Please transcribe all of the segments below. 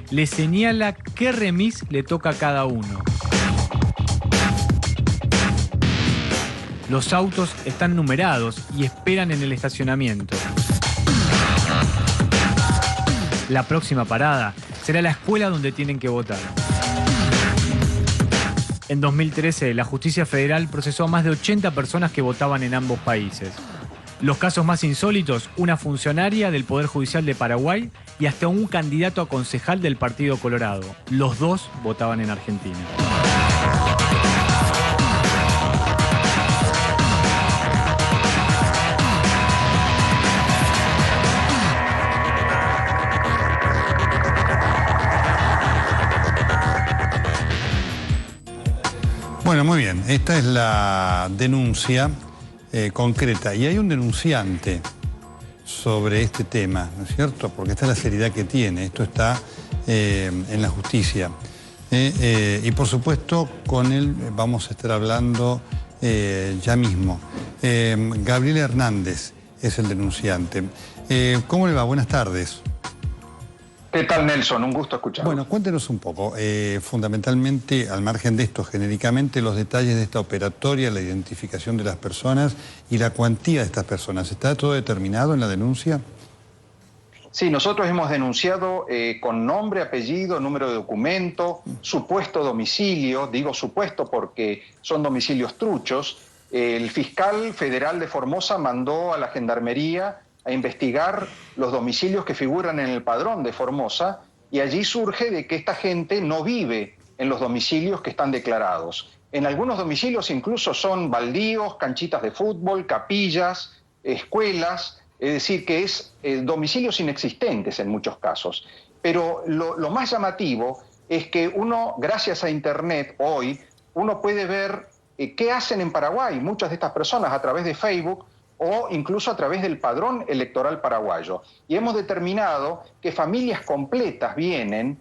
le señala qué remis le toca a cada uno. Los autos están numerados y esperan en el estacionamiento. La próxima parada será la escuela donde tienen que votar. En 2013, la Justicia Federal procesó a más de 80 personas que votaban en ambos países. Los casos más insólitos, una funcionaria del Poder Judicial de Paraguay y hasta un candidato a concejal del Partido Colorado. Los dos votaban en Argentina. Bueno, muy bien. Esta es la denuncia concreta. Y hay un denunciante sobre este tema, ¿no es cierto? Porque esta es la seriedad que tiene. Esto está en la justicia. Y por supuesto, con él vamos a estar hablando ya mismo. Gabriel Hernández es el denunciante. ¿Cómo le va? Buenas tardes. ¿Qué tal, Nelson? Un gusto escucharlo. Bueno, cuéntenos un poco, fundamentalmente, al margen de esto, genéricamente, los detalles de esta operatoria, la identificación de las personas y la cuantía de estas personas. ¿Está todo determinado en la denuncia? Sí, nosotros hemos denunciado con nombre, apellido, número de documento, supuesto domicilio, digo supuesto porque son domicilios truchos. El fiscal federal de Formosa mandó a la Gendarmería a investigar los domicilios que figuran en el padrón de Formosa y allí surge de que esta gente no vive en los domicilios que están declarados. En algunos domicilios incluso son baldíos, canchitas de fútbol, capillas, escuelas, es decir, que es domicilios inexistentes en muchos casos. Pero lo más llamativo es que uno, gracias a Internet hoy, uno puede ver qué hacen en Paraguay muchas de estas personas a través de Facebook o incluso a través del padrón electoral paraguayo. Y hemos determinado que familias completas vienen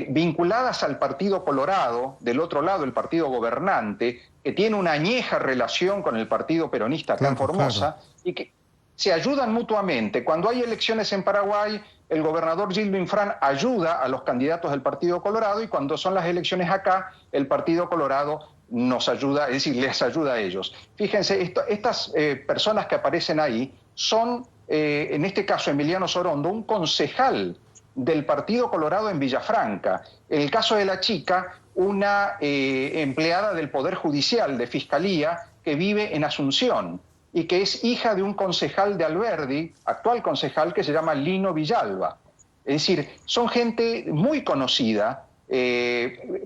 vinculadas al Partido Colorado, del otro lado el partido gobernante, que tiene una añeja relación con el partido peronista acá en Formosa, y que se ayudan mutuamente. Cuando hay elecciones en Paraguay, el gobernador Gildo Infran ayuda a los candidatos del Partido Colorado y cuando son las elecciones acá, el Partido Colorado nos ayuda, es decir, les ayuda a ellos. Fíjense, estas personas que aparecen ahí son, en este caso Emiliano Sorondo, un concejal del Partido Colorado en Villafranca. En el caso de la chica, una empleada del Poder Judicial de Fiscalía que vive en Asunción y que es hija de un concejal de Alberdi, actual concejal, que se llama Lino Villalba. Es decir, son gente muy conocida,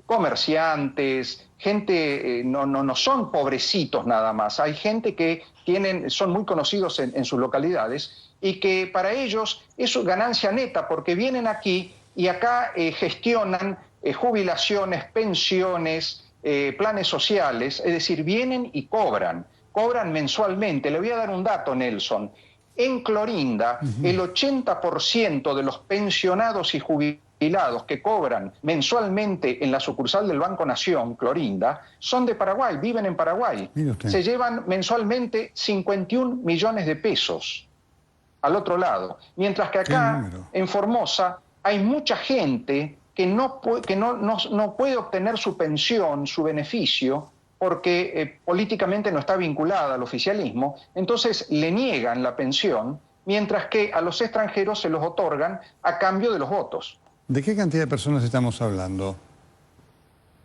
comerciantes, gente, no son pobrecitos nada más, hay gente que son muy conocidos en sus localidades y que para ellos es su ganancia neta porque vienen aquí y acá gestionan jubilaciones, pensiones, planes sociales, es decir, vienen y cobran mensualmente. Le voy a dar un dato, Nelson. En Clorinda, el 80% de los pensionados y jubilados que cobran mensualmente en la sucursal del Banco Nación, Clorinda, son de Paraguay, viven en Paraguay. Se llevan mensualmente 51 millones de pesos al otro lado. Mientras que acá, en Formosa, hay mucha gente que no puede obtener su pensión, su beneficio, porque políticamente no está vinculada al oficialismo, entonces le niegan la pensión, mientras que a los extranjeros se los otorgan a cambio de los votos. ¿De qué cantidad de personas estamos hablando?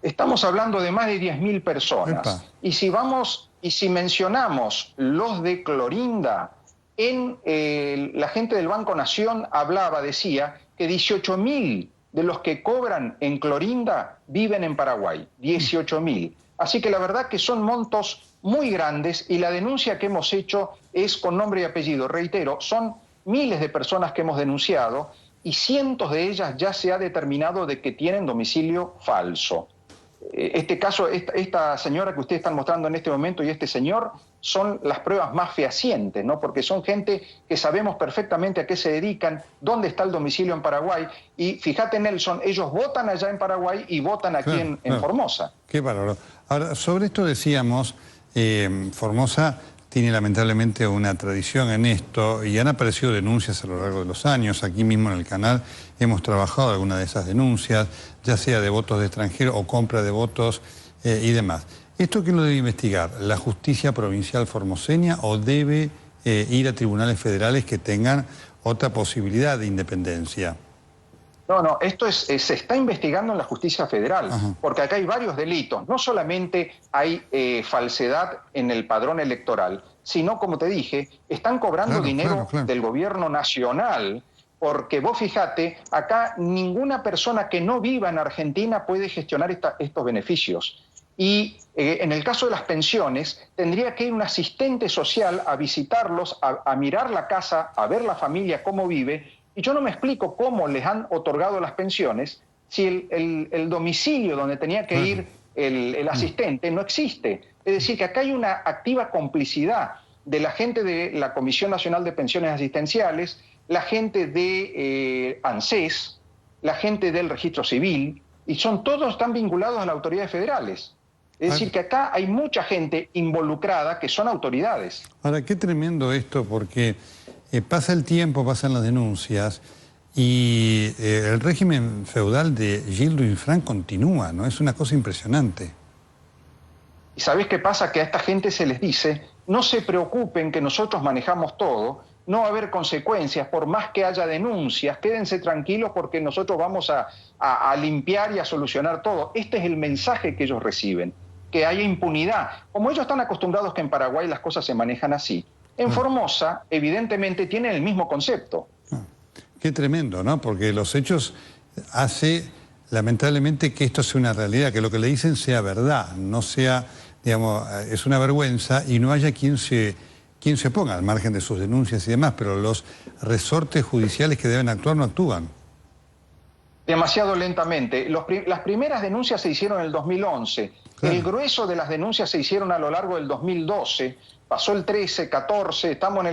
Estamos hablando de más de 10.000 personas. Epa. Y si mencionamos los de Clorinda, la gente del Banco Nación decía que 18.000 de los que cobran en Clorinda viven en Paraguay, 18.000. Así que la verdad que son montos muy grandes y la denuncia que hemos hecho es con nombre y apellido. Reitero, son miles de personas que hemos denunciado y cientos de ellas ya se ha determinado de que tienen domicilio falso. Este caso, esta señora que ustedes están mostrando en este momento y este señor son las pruebas más fehacientes, ¿no? Porque son gente que sabemos perfectamente a qué se dedican, dónde está el domicilio en Paraguay. Y fíjate, Nelson, ellos votan allá en Paraguay y votan aquí en Formosa. Qué bárbaro. Ahora, sobre esto decíamos, Formosa tiene lamentablemente una tradición en esto y han aparecido denuncias a lo largo de los años. Aquí mismo en el canal hemos trabajado algunas de esas denuncias, ya sea de votos de extranjeros o compra de votos y demás. ¿Esto quién lo debe investigar? ¿La justicia provincial formoseña o debe ir a tribunales federales que tengan otra posibilidad de independencia? No, esto se está investigando en la justicia federal, porque acá hay varios delitos. No solamente hay falsedad en el padrón electoral, sino, como te dije, están cobrando dinero del gobierno nacional, porque vos fijate, acá ninguna persona que no viva en Argentina puede gestionar estos beneficios. Y en el caso de las pensiones, tendría que ir un asistente social a visitarlos, a mirar la casa, a ver la familia, cómo vive. Y yo no me explico cómo les han otorgado las pensiones si el domicilio donde tenía que ir el asistente no existe. Es decir, que acá hay una activa complicidad de la gente de la Comisión Nacional de Pensiones Asistenciales, la gente de ANSES, la gente del Registro Civil, y todos están vinculados a las autoridades federales. Es decir, que acá hay mucha gente involucrada que son autoridades. Ahora, qué tremendo esto, porque pasa el tiempo, pasan las denuncias y el régimen feudal de Gildo Infran continúa, ¿no? Es una cosa impresionante. ¿Y sabés qué pasa? Que a esta gente se les dice, no se preocupen que nosotros manejamos todo, no va a haber consecuencias, por más que haya denuncias, quédense tranquilos porque nosotros vamos a limpiar y a solucionar todo. Este es el mensaje que ellos reciben, que haya impunidad. Como ellos están acostumbrados que en Paraguay las cosas se manejan así, en Formosa, evidentemente, tienen el mismo concepto. Qué tremendo, ¿no? Porque los hechos hace, lamentablemente, que esto sea una realidad, que lo que le dicen sea verdad, no sea, digamos, es una vergüenza y no haya quien se ponga al margen de sus denuncias y demás, pero los resortes judiciales que deben actuar no actúan. Demasiado lentamente. Las primeras denuncias se hicieron en el 2011. Claro. El grueso de las denuncias se hicieron a lo largo del 2012. Pasó el 13, 14, estamos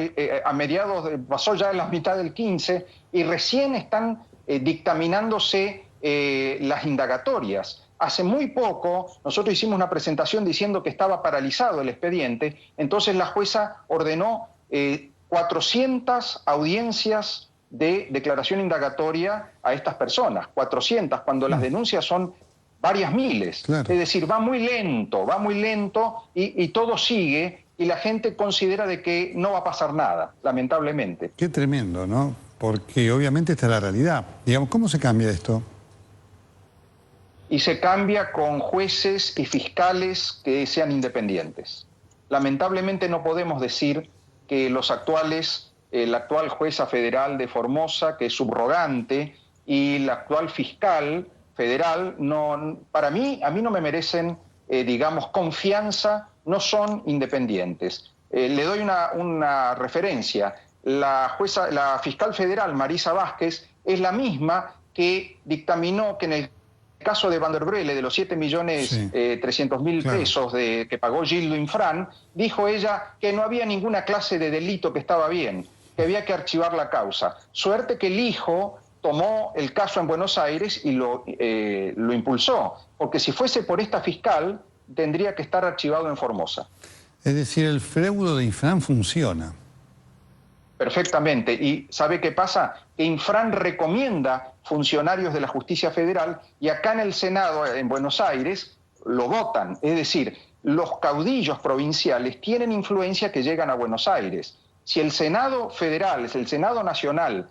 a mediados, pasó ya en la mitad del 15 y recién están dictaminándose las indagatorias. Hace muy poco nosotros hicimos una presentación diciendo que estaba paralizado el expediente, entonces la jueza ordenó 400 audiencias de declaración indagatoria a estas personas, 400, cuando las denuncias son varias miles. Claro. Es decir, va muy lento y todo sigue y la gente considera de que no va a pasar nada, lamentablemente. Qué tremendo, ¿no? Porque obviamente esta es la realidad. Digamos, ¿cómo se cambia esto? Y se cambia con jueces y fiscales que sean independientes. Lamentablemente no podemos decir que la actual jueza federal de Formosa, que es subrogante, y la actual fiscal federal, a mí no me merecen, digamos, confianza, no son independientes. Le doy una referencia. La fiscal federal, Marisa Vázquez, es la misma que dictaminó que en el caso de Van der Brele, de los 7.300.000 pesos que pagó Gildo Infran, dijo ella que no había ninguna clase de delito que estaba bien, que había que archivar la causa. Suerte que el hijo tomó el caso en Buenos Aires y lo impulsó, porque si fuese por esta fiscal, tendría que estar archivado en Formosa. Es decir, el feudo de Infran funciona. Perfectamente. ¿Y sabe qué pasa? Que Infran recomienda funcionarios de la justicia federal y acá en el Senado, en Buenos Aires, lo votan. Es decir, los caudillos provinciales tienen influencia que llegan a Buenos Aires. Si el Senado federal, el Senado nacional,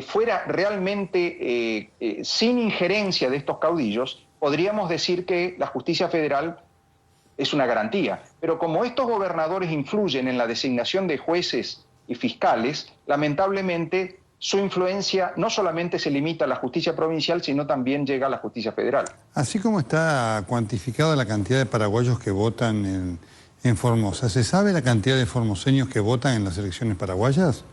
fuera realmente sin injerencia de estos caudillos, podríamos decir que la justicia federal es una garantía. Pero como estos gobernadores influyen en la designación de jueces y fiscales, lamentablemente su influencia no solamente se limita a la justicia provincial, sino también llega a la justicia federal. Así como está cuantificada la cantidad de paraguayos que votan en Formosa, ¿se sabe la cantidad de formoseños que votan en las elecciones paraguayas?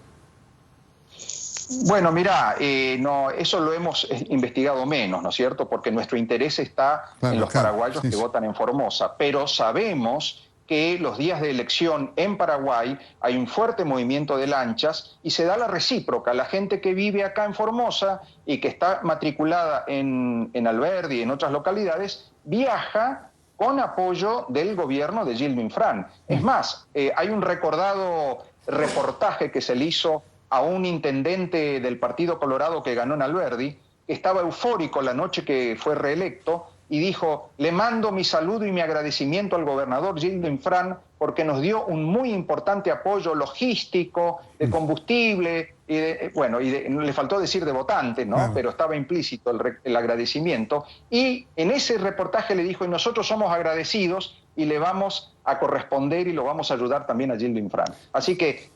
Bueno, mirá, no, eso lo hemos investigado menos, ¿no es cierto? Porque nuestro interés está en los paraguayos que votan en Formosa, pero sabemos que los días de elección en Paraguay hay un fuerte movimiento de lanchas y se da la recíproca. La gente que vive acá en Formosa y que está matriculada en Alberdi y en otras localidades, viaja con apoyo del gobierno de Gildo Infran. Es más, hay un recordado reportaje que se le hizo a un intendente del Partido Colorado que ganó en Alberdi, que estaba eufórico la noche que fue reelecto, y dijo: le mando mi saludo y mi agradecimiento al gobernador Gildo Infran porque nos dio un muy importante apoyo logístico, de combustible, y le faltó decir de votantes, ¿no? Pero estaba implícito el agradecimiento. Y en ese reportaje le dijo: y nosotros somos agradecidos y le vamos a corresponder y lo vamos a ayudar también a Gildo Infran. Así que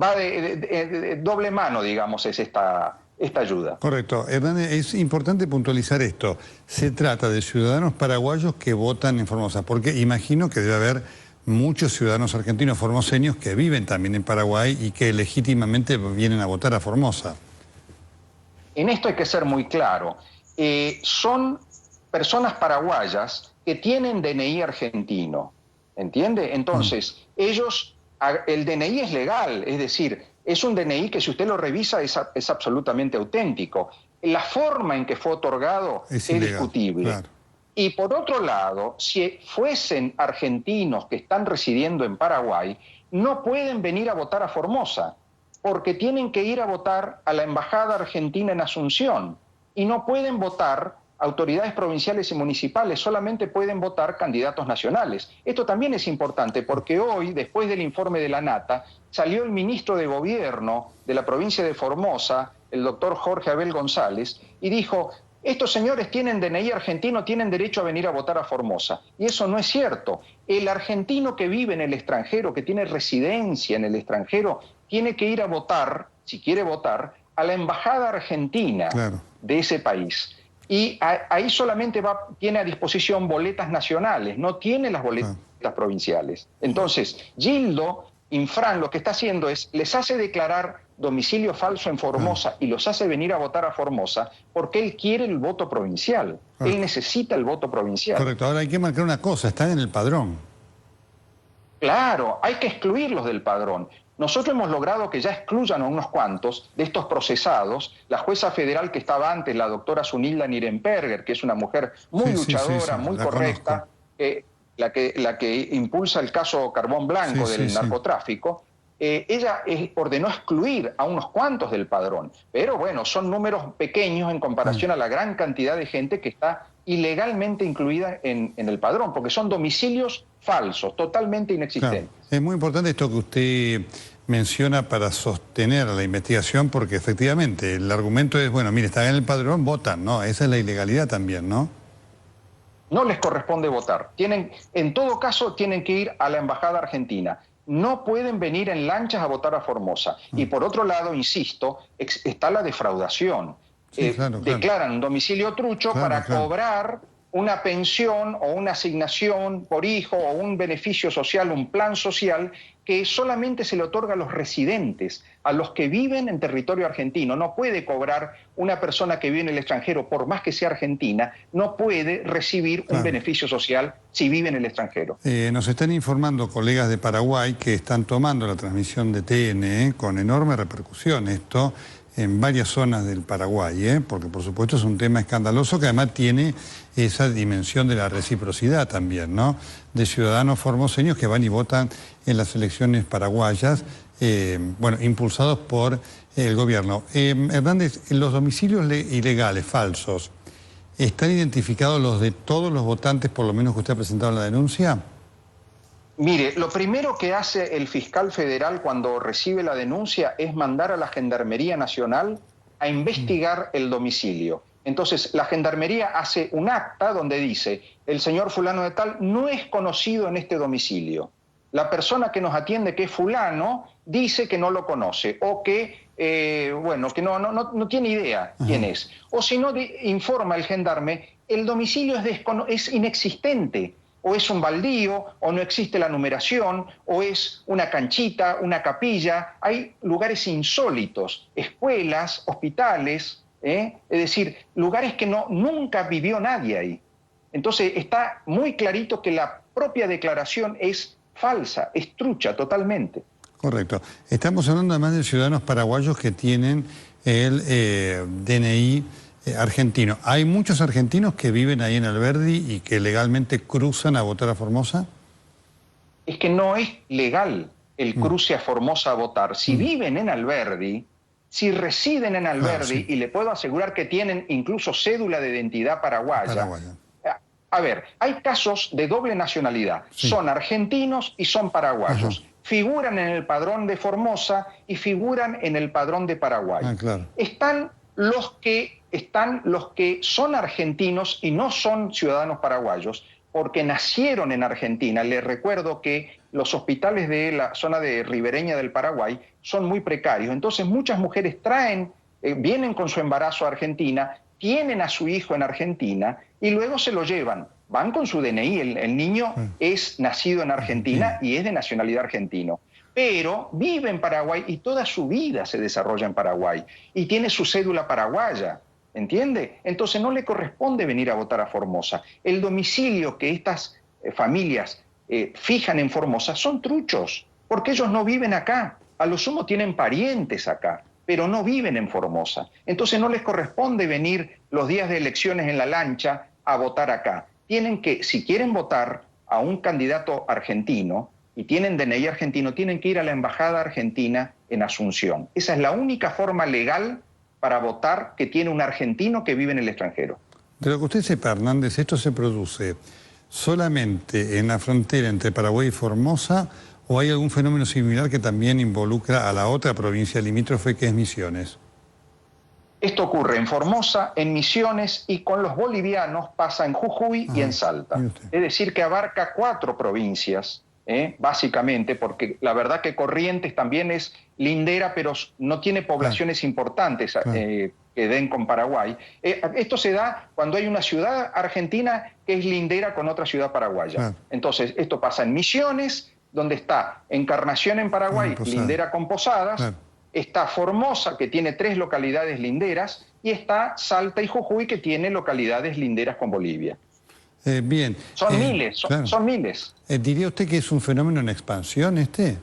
va de doble mano, digamos, es esta ayuda. Correcto. Hernández, es importante puntualizar esto. Se trata de ciudadanos paraguayos que votan en Formosa, porque imagino que debe haber muchos ciudadanos argentinos formoseños que viven también en Paraguay y que legítimamente vienen a votar a Formosa. En esto hay que ser muy claro. Son personas paraguayas que tienen DNI argentino, ¿entiende? Entonces, el DNI es legal, es decir, es un DNI que si usted lo revisa es absolutamente auténtico. La forma en que fue otorgado es ilegal, discutible. Claro. Y por otro lado, si fuesen argentinos que están residiendo en Paraguay, no pueden venir a votar a Formosa, porque tienen que ir a votar a la Embajada Argentina en Asunción, y no pueden votar autoridades provinciales y municipales, solamente pueden votar candidatos nacionales. Esto también es importante porque hoy, después del informe de la Nata, salió el ministro de Gobierno de la provincia de Formosa, el doctor Jorge Abel González, y dijo: estos señores tienen DNI argentino, tienen derecho a venir a votar a Formosa. Y eso no es cierto. El argentino que vive en el extranjero, que tiene residencia en el extranjero, tiene que ir a votar, si quiere votar, a la Embajada Argentina de ese país. Y ahí solamente tiene a disposición boletas nacionales, no tiene las boletas provinciales. Entonces, Gildo Infran lo que está haciendo es, les hace declarar domicilio falso en Formosa y los hace venir a votar a Formosa porque él quiere el voto provincial. Él necesita el voto provincial. Correcto. Ahora hay que marcar una cosa, están en el padrón. Claro, hay que excluirlos del padrón. Nosotros hemos logrado que ya excluyan a unos cuantos de estos procesados. La jueza federal que estaba antes, la doctora Zunilda Nirenberger, que es una mujer muy luchadora, muy correcta, la que impulsa el caso Carbón Blanco del narcotráfico, ella ordenó excluir a unos cuantos del padrón. Pero bueno, son números pequeños en comparación a la gran cantidad de gente que está ilegalmente incluida en el padrón, porque son domicilios falsos, totalmente inexistentes. Claro. Es muy importante esto que usted menciona para sostener la investigación, porque efectivamente el argumento es, bueno, mire, están en el padrón, votan, ¿no? Esa es la ilegalidad también, ¿no? No les corresponde votar. En todo caso, tienen que ir a la Embajada Argentina. No pueden venir en lanchas a votar a Formosa. Y por otro lado, insisto, está la defraudación. Declaran un domicilio trucho para cobrar una pensión o una asignación por hijo o un beneficio social, un plan social que solamente se le otorga a los residentes, a los que viven en territorio argentino. No puede cobrar una persona que vive en el extranjero, por más que sea argentina, no puede recibir un beneficio social si vive en el extranjero. Nos están informando colegas de Paraguay que están tomando la transmisión de TN con enorme repercusión esto en varias zonas del Paraguay, porque por supuesto es un tema escandaloso que además tiene esa dimensión de la reciprocidad también, ¿no? De ciudadanos formoseños que van y votan en las elecciones paraguayas, impulsados por el gobierno. Hernández, los domicilios ilegales, falsos, ¿están identificados los de todos los votantes, por lo menos que usted ha presentado en la denuncia? Mire, lo primero que hace el fiscal federal cuando recibe la denuncia es mandar a la Gendarmería Nacional a investigar el domicilio. Entonces, la Gendarmería hace un acta donde dice: el señor fulano de tal no es conocido en este domicilio. La persona que nos atiende, que es fulano, dice que no lo conoce o que, que no tiene idea quién es. O si no, informa el gendarme, el domicilio es inexistente. O es un baldío, o no existe la numeración, o es una canchita, una capilla. Hay lugares insólitos, escuelas, hospitales, es decir, lugares que nunca vivió nadie ahí. Entonces está muy clarito que la propia declaración es falsa, es trucha totalmente. Correcto. Estamos hablando además de ciudadanos paraguayos que tienen el DNI argentino. ¿Hay muchos argentinos que viven ahí en Alberdi y que legalmente cruzan a votar a Formosa? Es que no es legal el cruce a Formosa a votar. Si viven en Alberdi, si residen en Alberdi, y le puedo asegurar que tienen incluso cédula de identidad paraguaya. A ver, hay casos de doble nacionalidad. Son argentinos y son paraguayos. Figuran en el padrón de Formosa y figuran en el padrón de Paraguay. Están los que son argentinos y no son ciudadanos paraguayos, porque nacieron en Argentina. Les recuerdo que los hospitales de la zona de ribereña del Paraguay son muy precarios. Entonces muchas mujeres vienen con su embarazo a Argentina, tienen a su hijo en Argentina y luego se lo llevan. Van con su DNI, el niño es nacido en Argentina y es de nacionalidad argentino. Pero vive en Paraguay y toda su vida se desarrolla en Paraguay y tiene su cédula paraguaya. ¿Entiende? Entonces no le corresponde venir a votar a Formosa. El domicilio que estas familias fijan en Formosa son truchos, porque ellos no viven acá. A lo sumo tienen parientes acá, pero no viven en Formosa. Entonces no les corresponde venir los días de elecciones en la lancha a votar acá. Tienen que, si quieren votar a un candidato argentino y tienen DNI argentino, tienen que ir a la embajada argentina en Asunción. Esa es la única forma legal para votar que tiene un argentino que vive en el extranjero. De lo que usted sepa, Hernández, ¿esto se produce solamente en la frontera entre Paraguay y Formosa o hay algún fenómeno similar que también involucra a la otra provincia limítrofe que es Misiones? Esto ocurre en Formosa, en Misiones y con los bolivianos pasa en Jujuy y en Salta. Es decir, que abarca 4 provincias, básicamente, porque la verdad que Corrientes también es lindera, pero no tiene poblaciones importantes que den con Paraguay. Esto se da cuando hay una ciudad argentina que es lindera con otra ciudad paraguaya. Entonces, esto pasa en Misiones, donde está Encarnación en Paraguay, lindera con Posadas, está Formosa, que tiene 3 localidades linderas, y está Salta y Jujuy, que tiene localidades linderas con Bolivia. Bien. Son miles, son miles. ¿Diría usted que es un fenómeno en expansión este?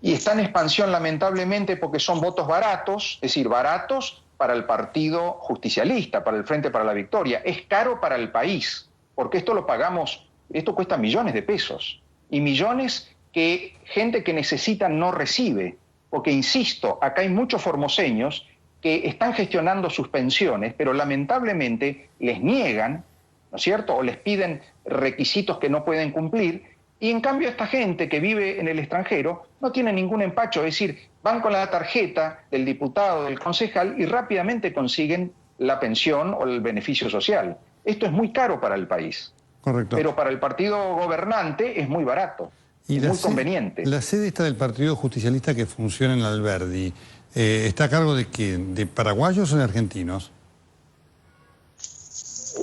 Y está en expansión lamentablemente porque son votos baratos, es decir, baratos para el partido justicialista, para el Frente para la Victoria. Es caro para el país, porque esto lo pagamos, esto cuesta millones de pesos. Y millones que gente que necesita no recibe. Porque, insisto, acá hay muchos formoseños que están gestionando sus pensiones, pero lamentablemente les niegan, ¿no es cierto?, o les piden requisitos que no pueden cumplir, y en cambio esta gente que vive en el extranjero no tiene ningún empacho, es decir, van con la tarjeta del diputado, del concejal, y rápidamente consiguen la pensión o el beneficio social. Esto es muy caro para el país. Correcto. Pero para el partido gobernante es muy barato. Y muy conveniente. La sede esta del Partido Justicialista que funciona en Alberdi, ¿está a cargo de quién? ¿De paraguayos o de argentinos?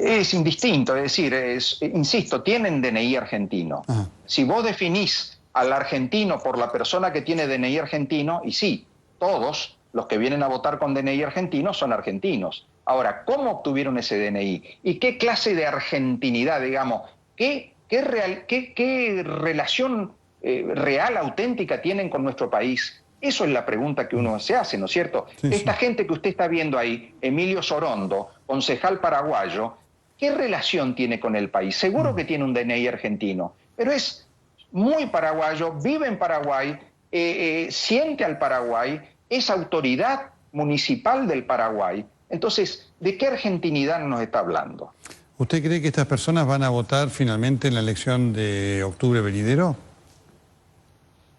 Es indistinto, es decir, insisto, tienen DNI argentino. Si vos definís al argentino por la persona que tiene DNI argentino, y sí, todos los que vienen a votar con DNI argentino son argentinos. Ahora, ¿cómo obtuvieron ese DNI? ¿Y qué clase de argentinidad, digamos? ¿Qué relación real, auténtica tienen con nuestro país? Eso es la pregunta que uno se hace, ¿no es cierto? Esta gente que usted está viendo ahí, Emilio Sorondo, concejal paraguayo, ¿qué relación tiene con el país? Seguro que tiene un DNI argentino, pero es muy paraguayo, vive en Paraguay, siente al Paraguay, es autoridad municipal del Paraguay. Entonces, ¿de qué argentinidad nos está hablando? ¿Usted cree que estas personas van a votar finalmente en la elección de octubre venidero?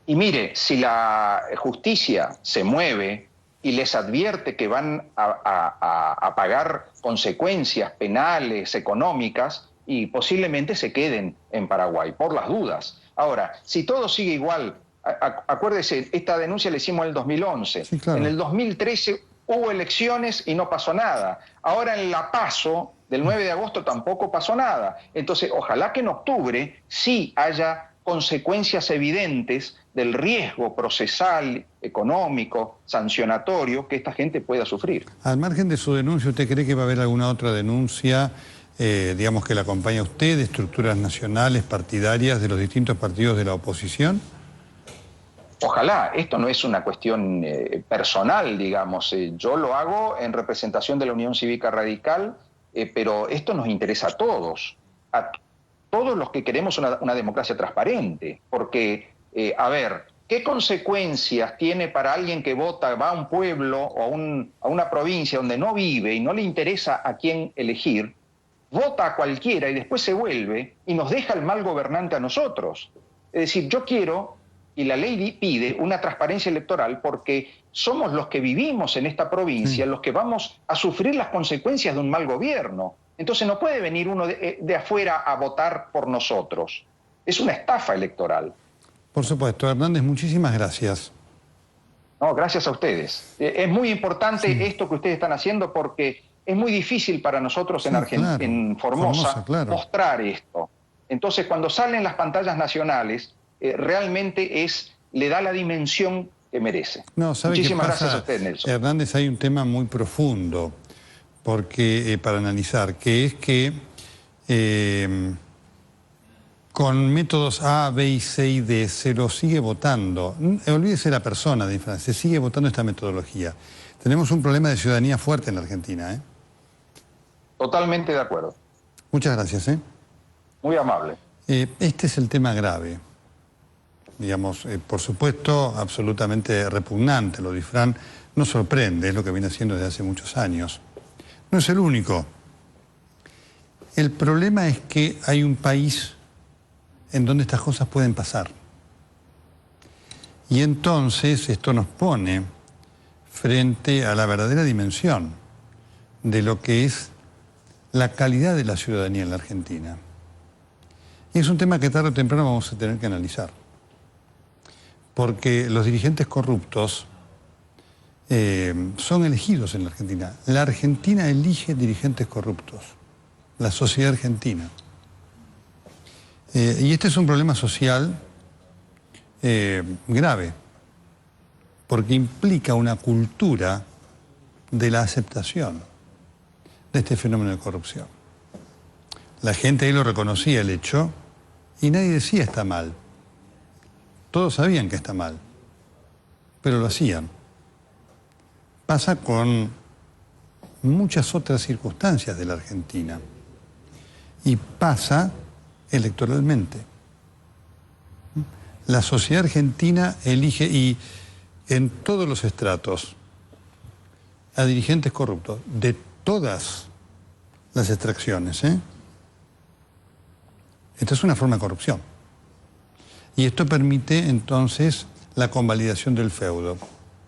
Y mire, si la justicia se mueve y les advierte que van a pagar consecuencias penales, económicas, y posiblemente se queden en Paraguay, por las dudas. Ahora, si todo sigue igual, acuérdese, esta denuncia la hicimos en el 2011. Sí, claro. En el 2013 hubo elecciones y no pasó nada. Ahora en la PASO del 9 de agosto tampoco pasó nada. Entonces, ojalá que en octubre sí haya consecuencias evidentes del riesgo procesal, económico, sancionatorio que esta gente pueda sufrir. Al margen de su denuncia, ¿usted cree que va a haber alguna otra denuncia, digamos, que la acompañe a usted, de estructuras nacionales, partidarias, de los distintos partidos de la oposición? Ojalá, esto no es una cuestión personal, digamos. Yo lo hago en representación de la Unión Cívica Radical, pero esto nos interesa a todos los que queremos una democracia transparente. Porque, a ver, ¿qué consecuencias tiene para alguien que vota, va a un pueblo o a una provincia donde no vive y no le interesa a quién elegir, vota a cualquiera y después se vuelve y nos deja el mal gobernante a nosotros? Es decir, yo quiero, y la ley pide, una transparencia electoral porque somos los que vivimos en esta provincia, los que vamos a sufrir las consecuencias de un mal gobierno. Entonces no puede venir uno de afuera a votar por nosotros. Es una estafa electoral. Por supuesto, Hernández, muchísimas gracias. No, gracias a ustedes. Es muy importante esto que ustedes están haciendo porque es muy difícil para nosotros en Formosa mostrar esto. Entonces, cuando salen las pantallas nacionales, realmente le da la dimensión que merece. No, ¿sabe Muchísimas qué pasa, gracias a usted, Nelson. Hernández? Hay un tema muy profundo para analizar, que es que con métodos A, B y C y D se lo sigue votando. Olvídese la persona de Francia, se sigue votando esta metodología. Tenemos un problema de ciudadanía fuerte en la Argentina, ¿eh? Totalmente de acuerdo. Muchas gracias, ¿eh? Muy amable. Este es el tema grave. Digamos, por supuesto, absolutamente repugnante. Lo de Ifrán no sorprende, es lo que viene haciendo desde hace muchos años. No es el único. El problema es que hay un país en donde estas cosas pueden pasar. Y entonces esto nos pone frente a la verdadera dimensión de lo que es la calidad de la ciudadanía en la Argentina. Y es un tema que tarde o temprano vamos a tener que analizar. Porque los dirigentes corruptos son elegidos en la Argentina. La Argentina elige dirigentes corruptos. La sociedad argentina. Y este es un problema social grave. Porque implica una cultura de la aceptación de este fenómeno de corrupción. La gente ahí lo reconocía el hecho y nadie decía está mal. Todos sabían que está mal, pero lo hacían. Pasa con muchas otras circunstancias de la Argentina y pasa electoralmente. La sociedad argentina elige, y en todos los estratos, a dirigentes corruptos de todas las extracciones, ¿eh? Esta es una forma de corrupción. Y esto permite entonces la convalidación del feudo.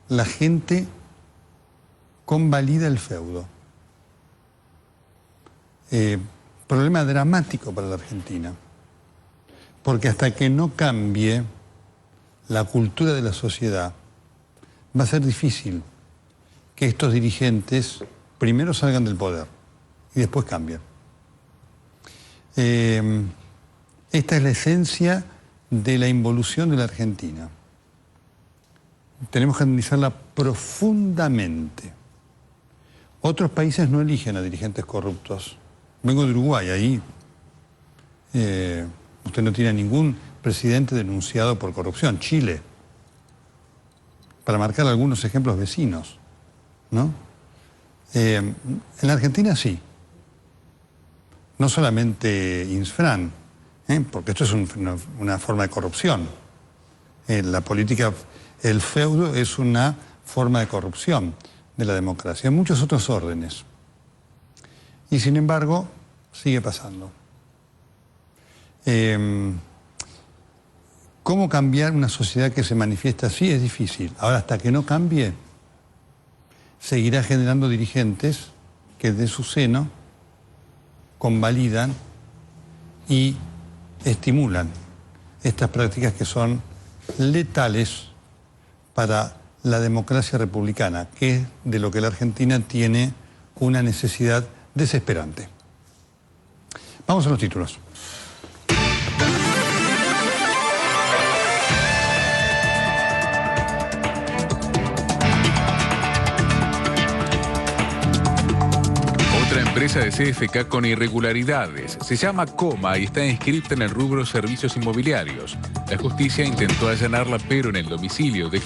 La gente convalida el feudo. Problema dramático para la Argentina. Porque hasta que no cambie la cultura de la sociedad, va a ser difícil que estos dirigentes primero salgan del poder y después cambien. Esta es la esencia de la involución de la Argentina. Tenemos que analizarla profundamente. Otros países no eligen a dirigentes corruptos. Vengo de Uruguay, ahí usted no tiene ningún presidente denunciado por corrupción. Chile, para marcar algunos ejemplos vecinos, ¿no? En la Argentina sí. No solamente Insfrán, porque esto es una forma de corrupción. La política, el feudo es una forma de corrupción de la democracia, en muchos otros órdenes. Y sin embargo, sigue pasando. ¿Cómo cambiar una sociedad que se manifiesta así? Es difícil. Ahora, hasta que no cambie, seguirá generando dirigentes que de su seno convalidan y estimulan estas prácticas que son letales para la democracia republicana, que es de lo que la Argentina tiene una necesidad desesperante. Vamos a los títulos. Otra empresa de CFK con irregularidades. Se llama Coma y está inscrita en el rubro servicios inmobiliarios. La justicia intentó allanarla, pero en el domicilio de